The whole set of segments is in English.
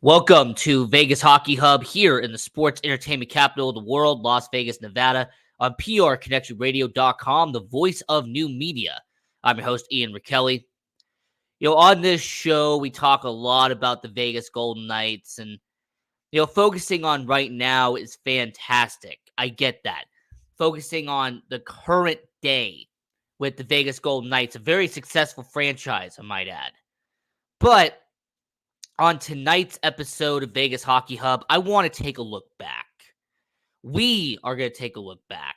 Welcome to Vegas Hockey Hub here in the sports entertainment capital of the world, Las Vegas, Nevada, on PRConnectionRadio.com, the voice of new media. I'm your host, Ian Rickelli. On this show, we talk a lot about the Vegas Golden Knights, and, focusing on right now is fantastic. I get that. Focusing on the current day with the Vegas Golden Knights, a very successful franchise, I might add. But on tonight's episode of Vegas Hockey Hub, I want to take a look back. We are going to take a look back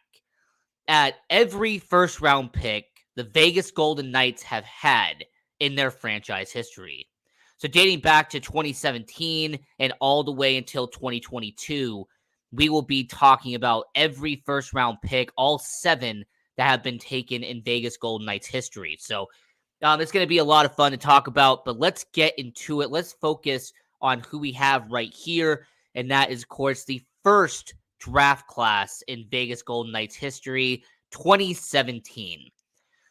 at every first round pick the Vegas Golden Knights have had in their franchise history. So dating back to 2017 and all the way until 2022, we will be talking about every first round pick, all 7 that have been taken in Vegas Golden Knights history. So it's going to be a lot of fun to talk about, but let's get into it. Let's focus on who we have right here, and that is, of course, the first draft class in Vegas Golden Knights history, 2017.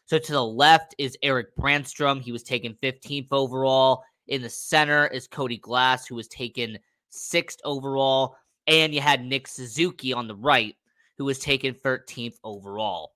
So to the left is Erik Brannstrom. He was taken 15th overall. In the center is Cody Glass, who was taken 6th overall. And you had Nick Suzuki on the right, who was taken 13th overall.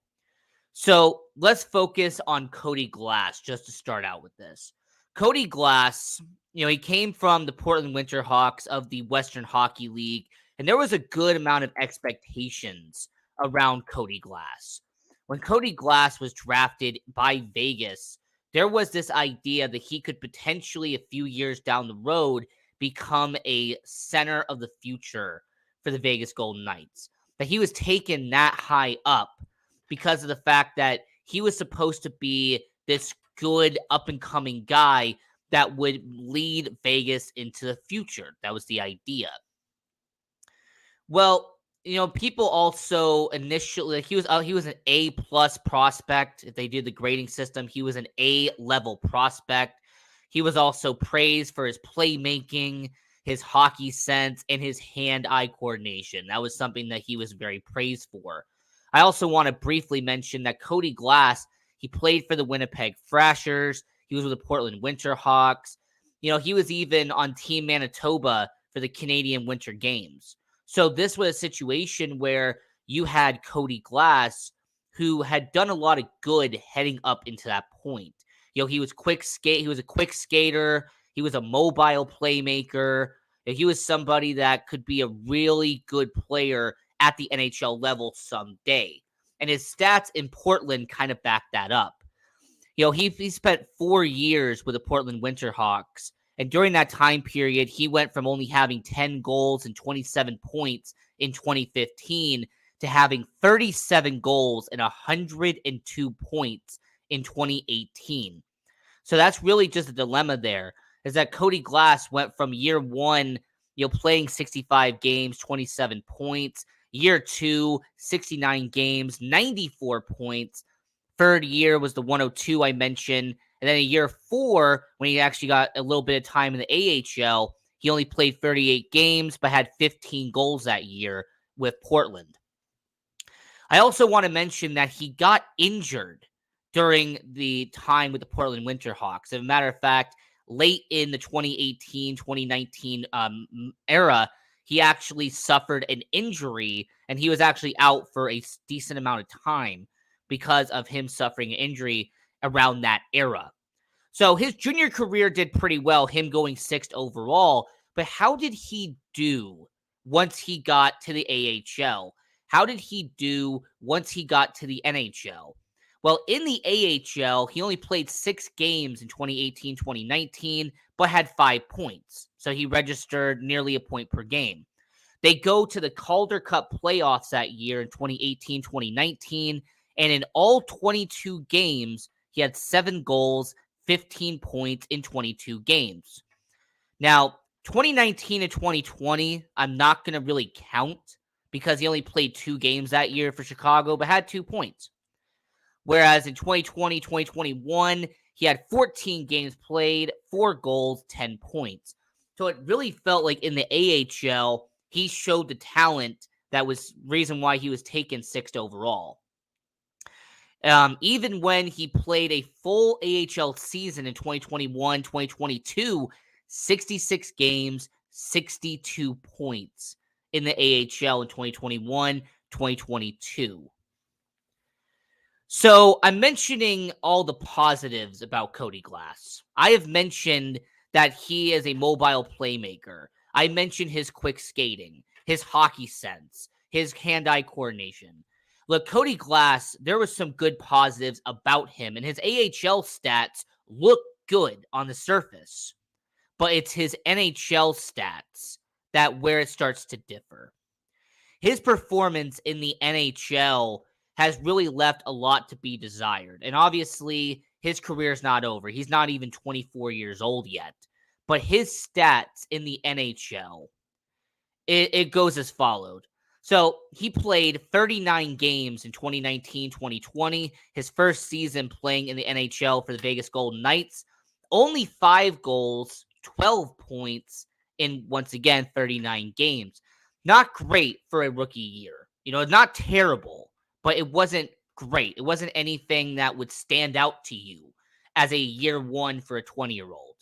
So let's focus on Cody Glass just to start out with this. Cody Glass, he came from the Portland Winterhawks of the Western Hockey League, and there was a good amount of expectations around Cody Glass. When Cody Glass was drafted by Vegas, there was this idea that he could potentially, a few years down the road, become a center of the future for the Vegas Golden Knights. That he was taken that high up because of the fact that he was supposed to be this good up-and-coming guy that would lead Vegas into the future. That was the idea. Well, people also initially, he was an A-plus prospect. If they did the grading system, he was an A-level prospect. He was also praised for his playmaking, his hockey sense, and his hand-eye coordination. That was something that he was very praised for. I also want to briefly mention that Cody Glass, he played for the Winnipeg Thrashers. He was with the Portland Winterhawks. He was even on Team Manitoba for the Canadian Winter Games. So this was a situation where you had Cody Glass, who had done a lot of good heading up into that point. He was quick skate. He was a quick skater. He was a mobile playmaker. He was somebody that could be a really good player at the NHL level someday. And his stats in Portland kind of back that up. He spent 4 years with the Portland Winterhawks. And during that time period, he went from only having 10 goals and 27 points in 2015 to having 37 goals and 102 points in 2018. So that's really just a dilemma there, is that Cody Glass went from year one, playing 65 games, 27 points. Year 2, 69 games, 94 points. Third year was the 102 I mentioned. And then in year 4, when he actually got a little bit of time in the AHL, he only played 38 games, but had 15 goals that year with Portland. I also want to mention that he got injured during the time with the Portland Winterhawks. As a matter of fact, late in the 2018-2019 era, he actually suffered an injury, and he was actually out for a decent amount of time because of him suffering an injury around that era. So his junior career did pretty well, him going 6th overall, but how did he do once he got to the AHL? How did he do once he got to the NHL? Well, in the AHL, he only played 6 games in 2018-2019, but had 5 points. So he registered nearly a point per game. They go to the Calder Cup playoffs that year in 2018-2019, and in all 22 games, he had 7 goals, 15 points in 22 games. Now, 2019 and 2020, I'm not going to really count because he only played 2 games that year for Chicago, but had 2 points. Whereas in 2020, 2021, he had 14 games played, 4 goals, 10 points. So it really felt like in the AHL, he showed the talent that was reason why he was taken 6th overall. Even when he played a full AHL season in 2021, 2022, 66 games, 62 points in the AHL in 2021, 2022. So I'm mentioning all the positives about Cody Glass. I have mentioned that he is a mobile playmaker. I mentioned his quick skating, his hockey sense, his hand-eye coordination. Look, Cody Glass, there was some good positives about him, and his AHL stats look good on the surface. But it's his NHL stats that where it starts to differ. His performance in the NHL has really left a lot to be desired. And obviously, his career is not over. He's not even 24 years old yet. But his stats in the NHL, it goes as followed. So he played 39 games in 2019-2020, his first season playing in the NHL for the Vegas Golden Knights. Only 5 goals, 12 points in, once again, 39 games. Not great for a rookie year. It's not terrible, but it wasn't great. It wasn't anything that would stand out to you as a year one for a 20-year-old.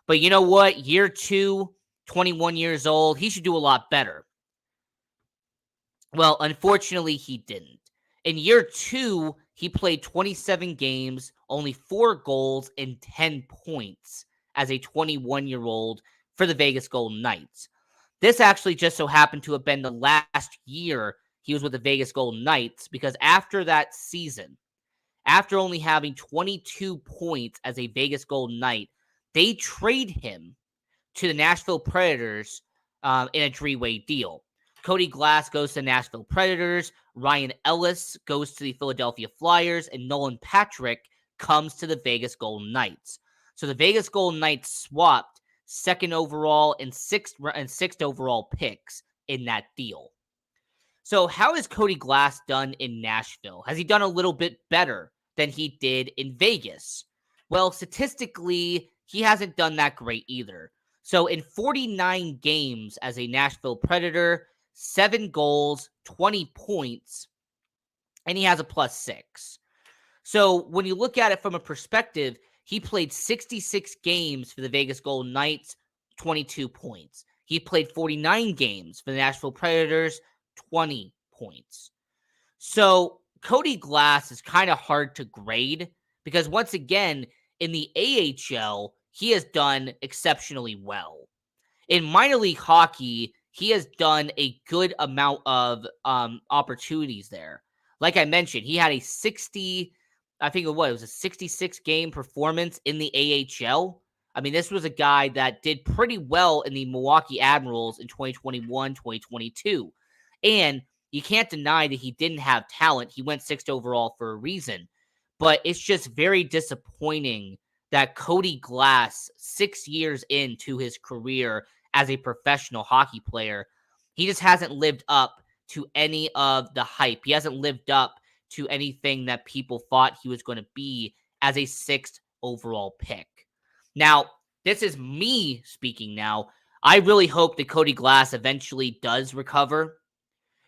But you know what? Year two, 21 years old, he should do a lot better. Well, unfortunately, he didn't. In year two, he played 27 games, only 4 goals and 10 points as a 21-year-old for the Vegas Golden Knights. This actually just so happened to have been the last year he was with the Vegas Golden Knights, because after that season, after only having 22 points as a Vegas Golden Knight, they trade him to the Nashville Predators in a 3-way deal. Cody Glass goes to the Nashville Predators, Ryan Ellis goes to the Philadelphia Flyers, and Nolan Patrick comes to the Vegas Golden Knights. So the Vegas Golden Knights swapped 2nd overall and 6th overall picks in that deal. So how has Cody Glass done in Nashville? Has he done a little bit better than he did in Vegas? Well, statistically, he hasn't done that great either. So in 49 games as a Nashville Predator, 7 goals, 20 points, and he has a +6. So when you look at it from a perspective, he played 66 games for the Vegas Golden Knights, 22 points. He played 49 games for the Nashville Predators, 20 points. So Cody Glass is kind of hard to grade because, once again, in the AHL, he has done exceptionally well. In minor league hockey, he has done a good amount of opportunities there. Like I mentioned, he had a 66 game performance in the AHL. I mean, this was a guy that did pretty well in the Milwaukee Admirals in 2021, 2022. And you can't deny that he didn't have talent. He went 6th overall for a reason. But it's just very disappointing that Cody Glass, 6 years into his career as a professional hockey player, he just hasn't lived up to any of the hype. He hasn't lived up to anything that people thought he was going to be as a 6th overall pick. Now, this is me speaking now. I really hope that Cody Glass eventually does recover.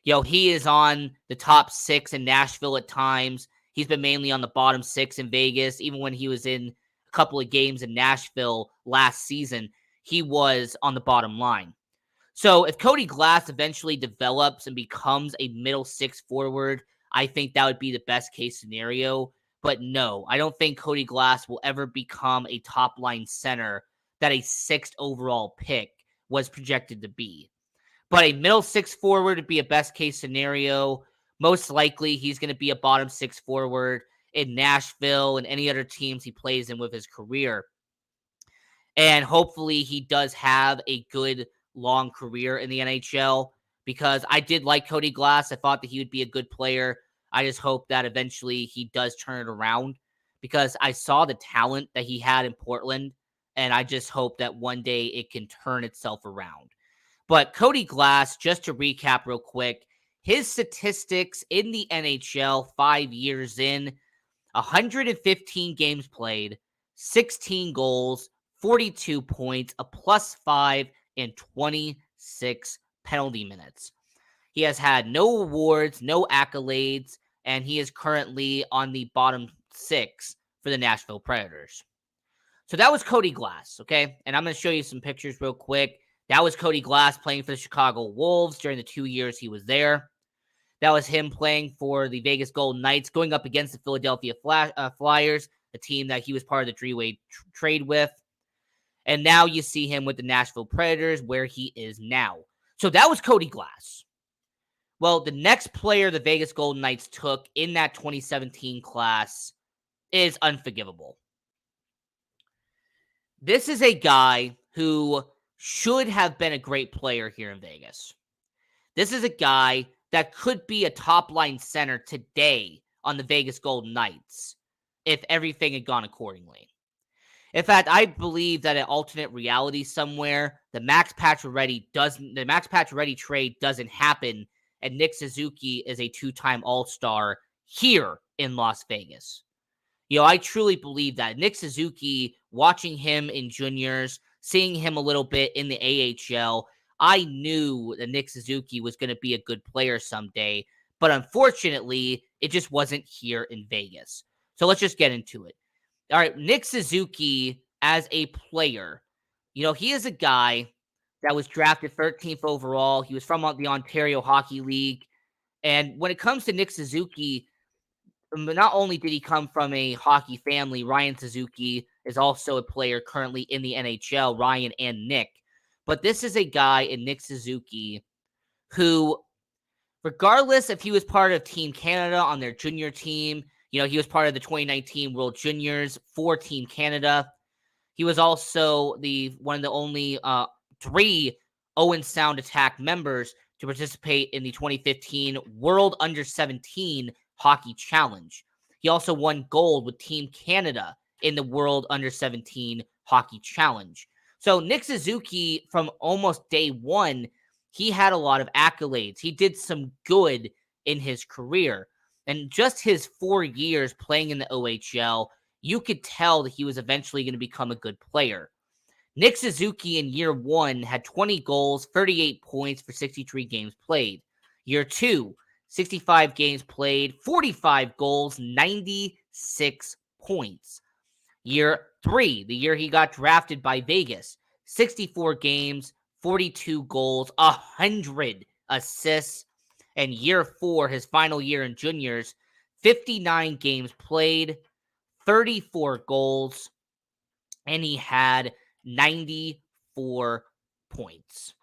He is on the top 6 in Nashville at times. He's been mainly on the bottom 6 in Vegas. Even when he was in a couple of games in Nashville last season, he was on the bottom line. So if Cody Glass eventually develops and becomes a middle 6 forward, I think that would be the best case scenario. But no, I don't think Cody Glass will ever become a top line center that a 6th overall pick was projected to be. But a middle 6 forward would be a best case scenario. Most likely, he's going to be a bottom 6 forward in Nashville and any other teams he plays in with his career. And hopefully, he does have a good long career in the NHL, because I did like Cody Glass. I thought that he would be a good player. I just hope that eventually he does turn it around, because I saw the talent that he had in Portland, and I just hope that one day it can turn itself around. But Cody Glass, just to recap real quick, his statistics in the NHL 5 years in: 115 games played, 16 goals, 42 points, a +5, and 26 penalty minutes. He has had no awards, no accolades, and he is currently on the bottom 6 for the Nashville Predators. So that was Cody Glass, okay? And I'm going to show you some pictures real quick. That was Cody Glass playing for the Chicago Wolves during the 2 years he was there. That was him playing for the Vegas Golden Knights, going up against the Philadelphia Flyers, the team that he was part of the three-way trade with. And now you see him with the Nashville Predators, where he is now. So that was Cody Glass. Well, the next player the Vegas Golden Knights took in that 2017 class is unforgivable. This is a guy who should have been a great player here in Vegas. This is a guy that could be a top-line center today on the Vegas Golden Knights if everything had gone accordingly. In fact, I believe that an alternate reality somewhere, the Max Pacioretty trade doesn't happen, and Nick Suzuki is a two-time All-Star here in Las Vegas. I truly believe that. Nick Suzuki, watching him in juniors, seeing him a little bit in the AHL, I knew that Nick Suzuki was going to be a good player someday, but unfortunately, it just wasn't here in Vegas. So let's just get into it. All right, Nick Suzuki as a player, he is a guy that was drafted 13th overall. He was from the Ontario Hockey League. And when it comes to Nick Suzuki, not only did he come from a hockey family, Ryan Suzuki is also a player currently in the NHL, Ryan and Nick. But this is a guy in Nick Suzuki who, regardless if he was part of Team Canada on their junior team, he was part of the 2019 World Juniors for Team Canada. He was also one of the only 3 Owen Sound Attack members to participate in the 2015 World Under-17 Hockey Challenge. He also won gold with Team Canada in the World Under-17 Hockey Challenge. So Nick Suzuki, from almost day one, he had a lot of accolades. He did some good in his career. And just his 4 years playing in the OHL, you could tell that he was eventually going to become a good player. Nick Suzuki in year 1 had 20 goals, 38 points for 63 games played. Year 2, 65 games played, 45 goals, 96 points. Year 3, the year he got drafted by Vegas, 64 games, 42 goals, 100 assists. And year 4, his final year in juniors, 59 games played, 34 goals, and he had 94 points.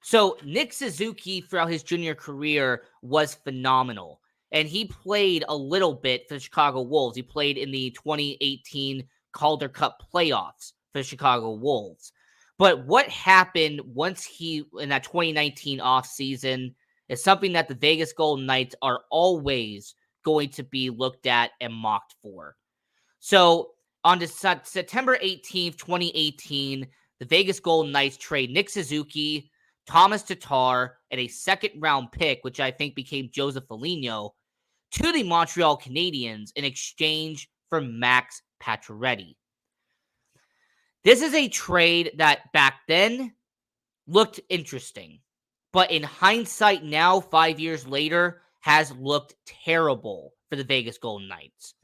So Nick Suzuki throughout his junior career was phenomenal. And he played a little bit for the Chicago Wolves. He played in the 2018 Calder Cup playoffs for the Chicago Wolves. But what happened once in that 2019 offseason is something that the Vegas Golden Knights are always going to be looked at and mocked for. So on September 18th, 2018, the Vegas Golden Knights trade Nick Suzuki, Thomas Tatar, and a second-round pick, which I think became Joseph Foligno, to the Montreal Canadiens in exchange for Max Pacioretty. This is a trade that back then looked interesting, but in hindsight now, 5 years later, has looked terrible for the Vegas Golden Knights.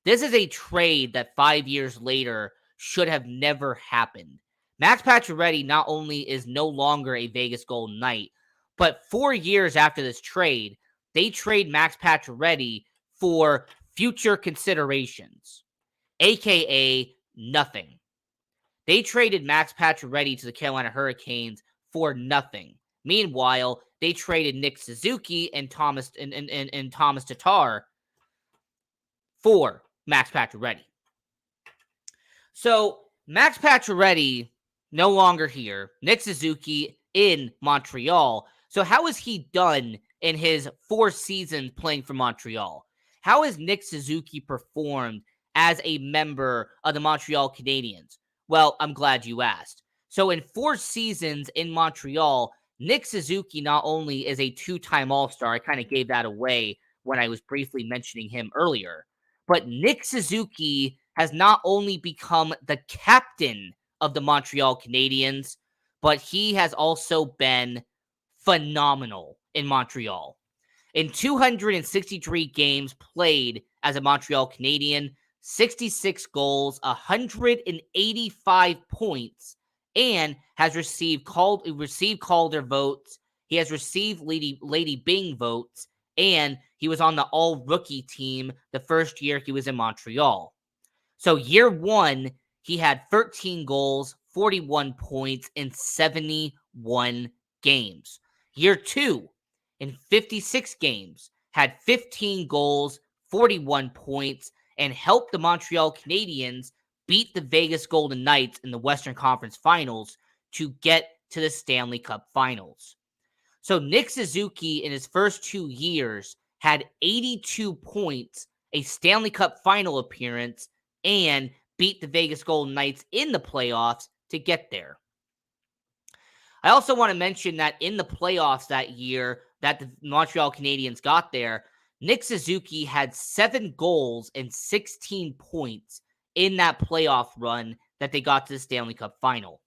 This is a trade that 5 years later should have never happened. Max Pacioretty not only is no longer a Vegas Golden Knight, but 4 years after this trade, they trade Max Pacioretty for future considerations, aka nothing. They traded Max Pacioretty to the Carolina Hurricanes for nothing. Meanwhile, they traded Nick Suzuki and Thomas Tatar for Max Pacioretty. So Max Pacioretty no longer here. Nick Suzuki in Montreal. So how has he done in his 4 seasons playing for Montreal? How has Nick Suzuki performed as a member of the Montreal Canadiens? Well, I'm glad you asked. So in 4 seasons in Montreal, Nick Suzuki not only is a 2-time All-Star, I kind of gave that away when I was briefly mentioning him earlier, but Nick Suzuki has not only become the captain of the Montreal Canadiens, but he has also been phenomenal in Montreal. In 263 games played as a Montreal Canadien, 66 goals, 185 points, and has received Calder votes. He has received Lady Byng votes, and he was on the all-rookie team the first year he was in Montreal. So year one, he had 13 goals, 41 points in 71 games. Year two, in 56 games, had 15 goals, 41 points, and helped the Montreal Canadiens beat the Vegas Golden Knights in the Western Conference Finals to get to the Stanley Cup Finals. So Nick Suzuki in his first 2 years had 82 points, a Stanley Cup Final appearance, and beat the Vegas Golden Knights in the playoffs to get there. I also want to mention that in the playoffs that year that the Montreal Canadiens got there, Nick Suzuki had 7 goals and 16 points in that playoff run that they got to the Stanley Cup Final.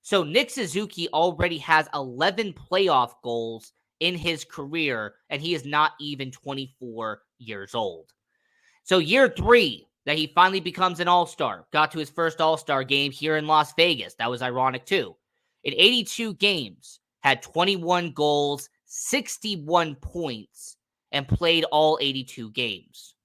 So Nick Suzuki already has 11 playoff goals in his career, and he is not even 24 years old. So year 3, that he finally becomes an All-Star, got to his first All-Star game here in Las Vegas. That was ironic too. In 82 games, had 21 goals, 61 points, and played all 82 games.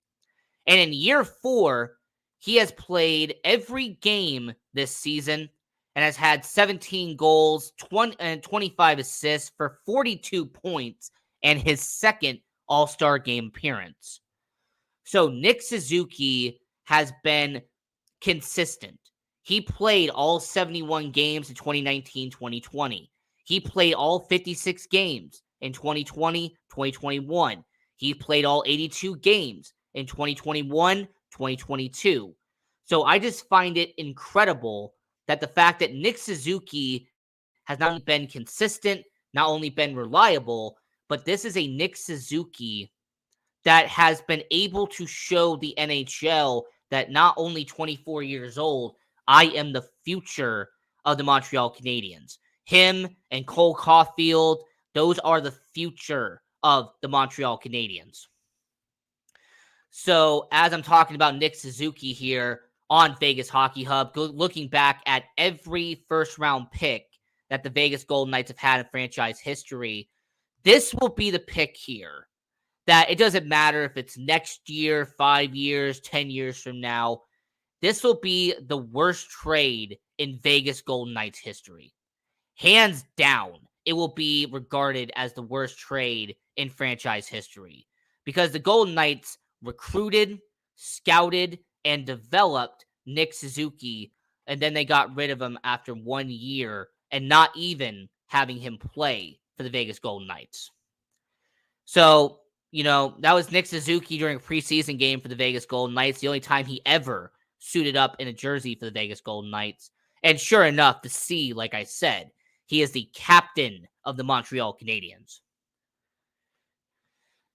And in year 4, he has played every game this season and has had 17 goals, 25 assists for 42 points and his second All-Star game appearance. So Nick Suzuki has been consistent. He played all 71 games in 2019-2020. He played all 56 games in 2020-2021. He played all 82 games in 2021-2022. So I just find it incredible that the fact that Nick Suzuki has not only been consistent, not only been reliable, but this is a Nick Suzuki that has been able to show the NHL that not only 24 years old, I am the future of the Montreal Canadiens. Him and Cole Caulfield, those are the future of the Montreal Canadiens. So as I'm talking about Nick Suzuki here on Vegas Hockey Hub, looking back at every first-round pick that the Vegas Golden Knights have had in franchise history, this will be the pick here. That it doesn't matter if it's next year, 5 years, 10 years from now. This will be the worst trade in Vegas Golden Knights history. Hands down, it will be regarded as the worst trade in franchise history because the Golden Knights recruited, scouted, and developed Nick Suzuki, and then they got rid of him after 1 year and not even having him play for the Vegas Golden Knights. So, that was Nick Suzuki during a preseason game for the Vegas Golden Knights, the only time he ever suited up in a jersey for the Vegas Golden Knights. And sure enough, like I said, he is the captain of the Montreal Canadiens.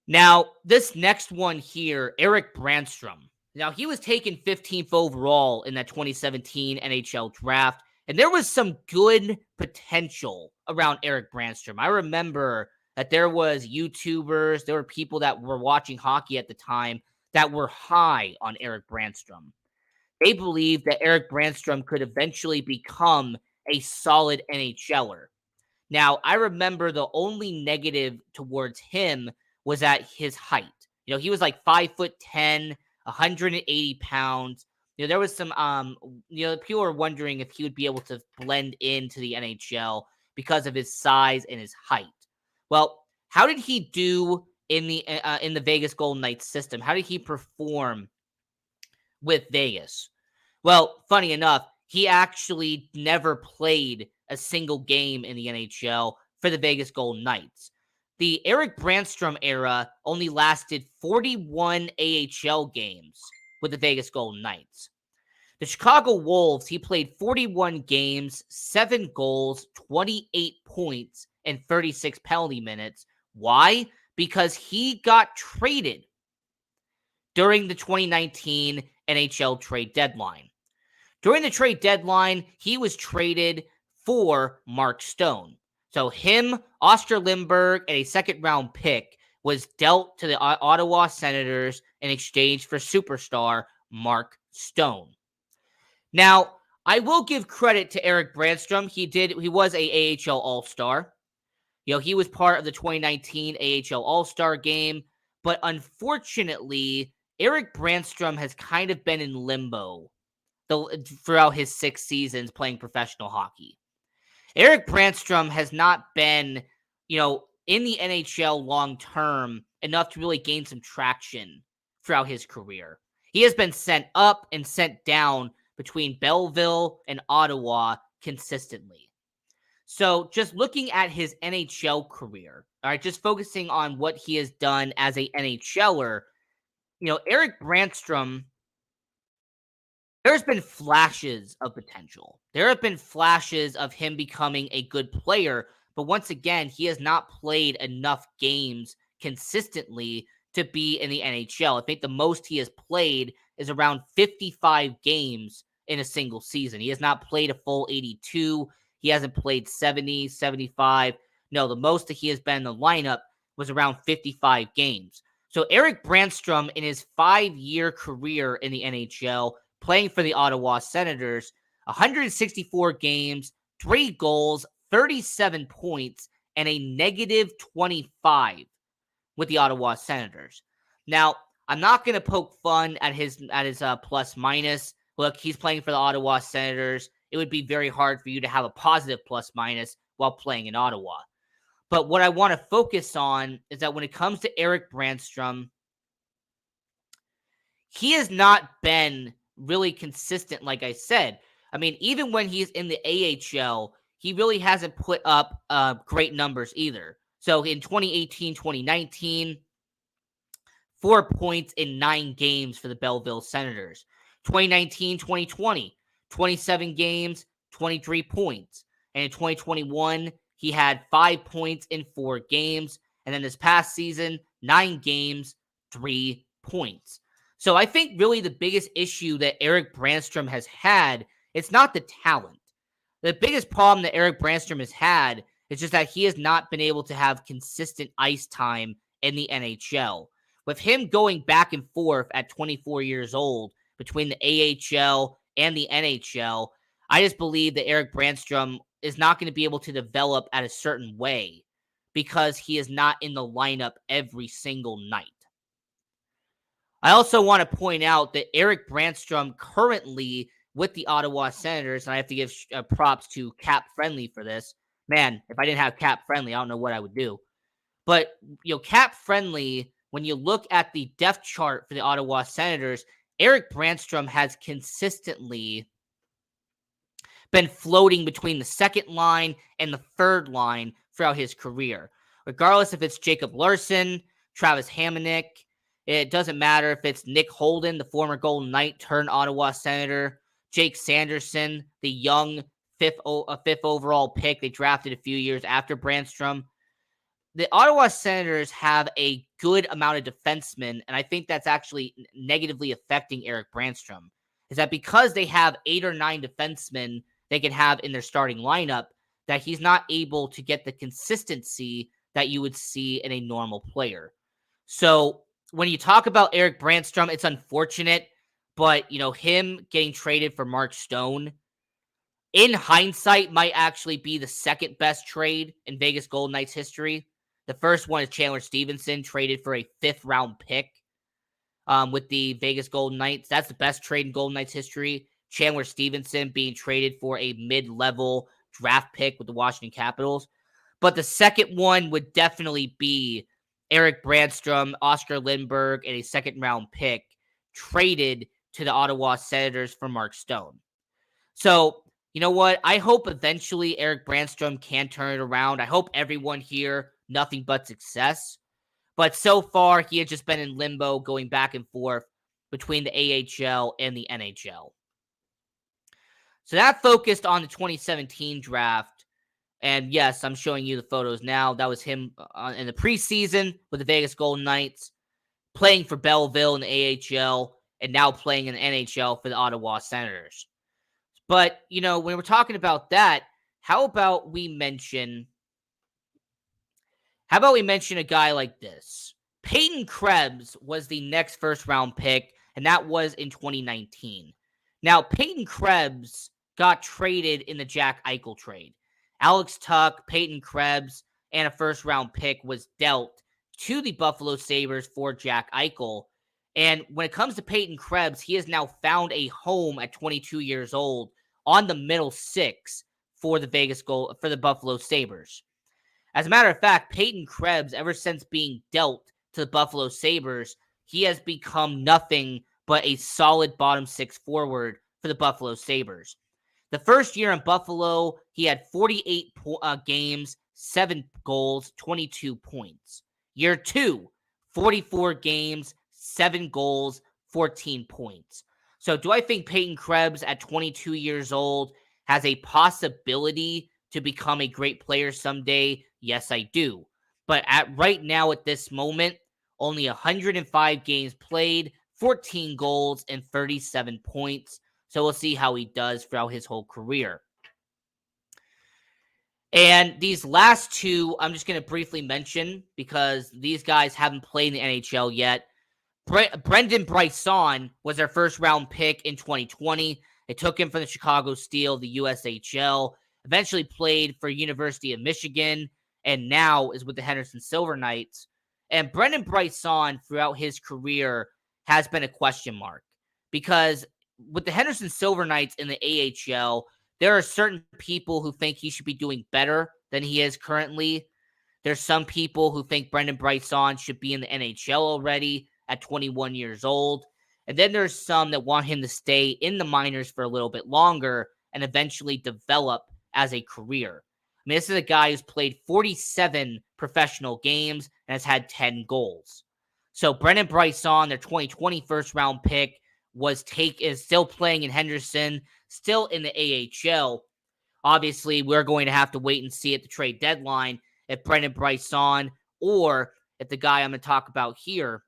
Now, this next one here, Erik Brannstrom. Now, he was taken 15th overall in that 2017 NHL draft, and there was some good potential around Erik Brannstrom. I remember that there was YouTubers, there were people that were watching hockey at the time that were high on Erik Brannstrom. They believed that Erik Brannstrom could eventually become a solid NHLer. Now, I remember the only negative towards him was at his height. He was like 5'10", 180 pounds. There was some, people were wondering if he would be able to blend into the NHL because of his size and his height. Well, how did he do in the Vegas Golden Knights system? How did he perform with Vegas? Well, funny enough, he actually never played a single game in the NHL for the Vegas Golden Knights. The Erik Brannstrom era only lasted 41 AHL games with the Vegas Golden Knights. The Chicago Wolves, he played 41 games, 7 goals, 28 points, and 36 penalty minutes. Why? Because he got traded during the 2019 NHL trade deadline. During the trade deadline, he was traded for Mark Stone. So him, Oscar Lindberg, and a second-round pick was dealt to the Ottawa Senators in exchange for superstar Mark Stone. Now, I will give credit to Eric Brandstrom. He was a AHL All-Star. He was part of the 2019 AHL All-Star game, but unfortunately, Eric Brandstrom has kind of been in limbo throughout his 6 seasons playing professional hockey. Eric Brandstrom has not been, in the NHL long term enough to really gain some traction throughout his career. He has been sent up and sent down between Belleville and Ottawa consistently. So just looking at his NHL career, all right, just focusing on what he has done as a NHLer, Eric Brandstrom, there's been flashes of potential. There have been flashes of him becoming a good player, but once again, he has not played enough games consistently to be in the NHL. I think the most he has played is around 55 games in a single season. He has not played a full 82. He hasn't played 70, 75. No, the most that he has been in the lineup was around 55 games. So Eric Brandstrom, in his 5-year career in the NHL, playing for the Ottawa Senators, 164 games, 3 goals, 37 points, and a negative 25 with the Ottawa Senators. Now, I'm not going to poke fun at his plus minus. Look, he's playing for the Ottawa Senators. It would be very hard for you to have a positive plus minus while playing in Ottawa. But what I want to focus on is that when it comes to Eric Brandstrom, he has not been really consistent, like I said. I mean, even when he's in the AHL, he really hasn't put up great numbers either. So in 2018, 2019, 4 points in 9 games for the Belleville Senators. 2019, 2020, 27 games, 23 points. And in 2021, he had 5 points in 4 games. And then this past season, 9 games, 3 points. So I think really the biggest issue that Eric Brandstrom has had, it's not the talent. The biggest problem that Eric Brandstrom has had is just that he has not been able to have consistent ice time in the NHL. With him going back and forth at 24 years old between the AHL and the NHL, I just believe that Eric Brandstrom is not going to be able to develop at a certain way because he is not in the lineup every single night. I also want to point out that Eric Brandstrom currently with the Ottawa Senators, and I have to give props to Cap Friendly for this. Man, if I didn't have Cap Friendly, I don't know what I would do. But, Cap Friendly, when you look at the depth chart for the Ottawa Senators, Eric Brandstrom has consistently been floating between the second line and the third line throughout his career. Regardless if it's Jacob Larson, Travis Hamonic, it doesn't matter if it's Nick Holden, the former Golden Knight turned Ottawa Senator, Jake Sanderson, the young fifth overall pick they drafted a few years after Brandstrom. The Ottawa Senators have a good amount of defensemen, and I think that's actually negatively affecting Eric Brandstrom. Is that because they have 8 or 9 defensemen they can have in their starting lineup, that he's not able to get the consistency that you would see in a normal player. So when you talk about Eric Brandstrom, it's unfortunate, but him getting traded for Mark Stone, in hindsight, might actually be the second best trade in Vegas Golden Knights history. The first one is Chandler Stevenson, traded for a 5th-round pick with the Vegas Golden Knights. That's the best trade in Golden Knights history. Chandler Stevenson being traded for a mid-level draft pick with the Washington Capitals. But the second one would definitely be Eric Brandstrom, Oscar Lindbergh, and a 2nd-round pick traded to the Ottawa Senators for Mark Stone. So, you know what? I hope eventually Eric Brandstrom can turn it around. I hope everyone here, nothing but success. But so far, he has just been in limbo, going back and forth between the AHL and the NHL. So that focused on the 2017 draft. And yes, I'm showing you the photos now. That was him in the preseason with the Vegas Golden Knights, playing for Belleville in the AHL, and now playing in the NHL for the Ottawa Senators. But, when we're talking about that, how about we mention a guy like this? Peyton Krebs was the next first-round pick, and that was in 2019. Now, Peyton Krebs got traded in the Jack Eichel trade. Alex Tuch, Peyton Krebs, and a first-round pick was dealt to the Buffalo Sabres for Jack Eichel. And when it comes to Peyton Krebs, he has now found a home at 22 years old on the middle six for the Buffalo Sabres. As a matter of fact, Peyton Krebs, ever since being dealt to the Buffalo Sabres, he has become nothing but a solid bottom six forward for the Buffalo Sabres. The first year in Buffalo, he had 48 games, 7 goals, 22 points. Year 2, 44 games, 7 goals, 14 points. So do I think Peyton Krebs at 22 years old has a possibility to become a great player someday? Yes, I do. But right now at this moment, only 105 games played, 14 goals, and 37 points. So we'll see how he does throughout his whole career. And these last two, I'm just going to briefly mention because these guys haven't played in the NHL yet. Brendan Brisson was their first round pick in 2020. They took him from the Chicago Steel, the USHL, eventually played for University of Michigan, and now is with the Henderson Silver Knights. And Brendan Brisson, throughout his career, has been a question mark because with the Henderson Silver Knights in the AHL, there are certain people who think he should be doing better than he is currently. There's some people who think Brendan Brisson should be in the NHL already at 21 years old. And then there's some that want him to stay in the minors for a little bit longer and eventually develop as a career. I mean, this is a guy who's played 47 professional games and has had 10 goals. So Brendan Brisson, their 2020 first-round pick, is still playing in Henderson, still in the AHL. Obviously, we're going to have to wait and see at the trade deadline if Brendan Brisson or if the guy I'm going to talk about here,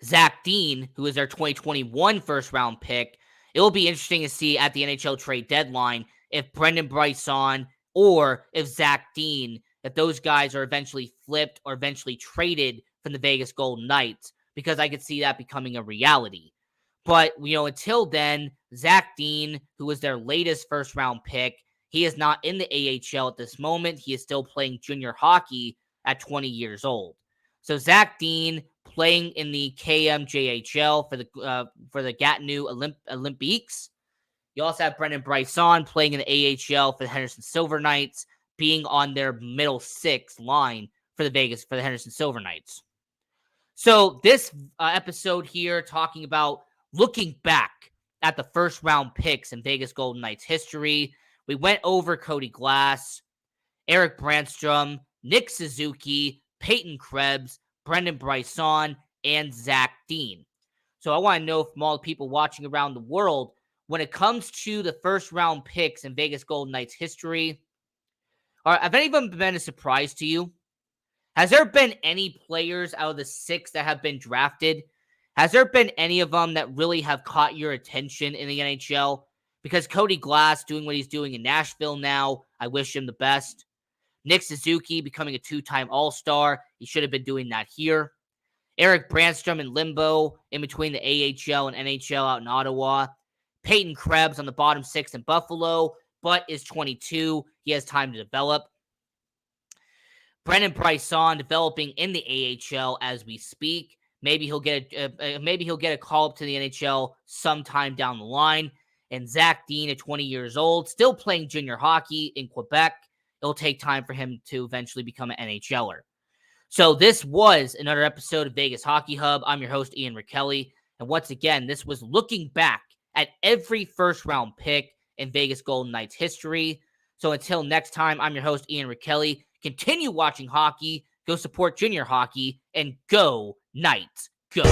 Zach Dean, who is their 2021 first-round pick. It will be interesting to see at the NHL trade deadline if Brendan Brisson or if Zach Dean, if those guys are eventually flipped or eventually traded from the Vegas Golden Knights, because I could see that becoming a reality. But, until then, Zach Dean, who was their latest first-round pick, he is not in the AHL at this moment. He is still playing junior hockey at 20 years old. So Zach Dean playing in the KMJHL for the Gatineau Olympiques. You also have Brendan Brisson playing in the AHL for the Henderson Silver Knights, being on their middle six line for the Henderson Silver Knights. So this episode here talking about looking back at the first round picks in Vegas Golden Knights history. We went over Cody Glass, Erik Brannstrom, Nick Suzuki, Peyton Krebs, Brendan Brisson, and Zach Dean. So I want to know from all the people watching around the world, when it comes to the first round picks in Vegas Golden Knights history, have any of them been a surprise to you? Has there been any players out of the 6 that have been drafted? Has there been any of them that really have caught your attention in the NHL? Because Cody Glass doing what he's doing in Nashville now, I wish him the best. Nick Suzuki becoming a 2-time All-Star. He should have been doing that here. Erik Brannstrom in limbo in between the AHL and NHL out in Ottawa. Peyton Krebs on the bottom 6 in Buffalo, but is 22. He has time to develop. Brendan Brisson developing in the AHL as we speak. Maybe he'll get a call up to the NHL sometime down the line. And Zach Dean at 20 years old, still playing junior hockey in Quebec. It'll take time for him to eventually become an NHLer. So this was another episode of Vegas Hockey Hub. I'm your host, Ian Rickelli. And once again, this was looking back at every first-round pick in Vegas Golden Knights history. So until next time, I'm your host, Ian Rickelli. Continue watching hockey, go support junior hockey, and go Knights, go!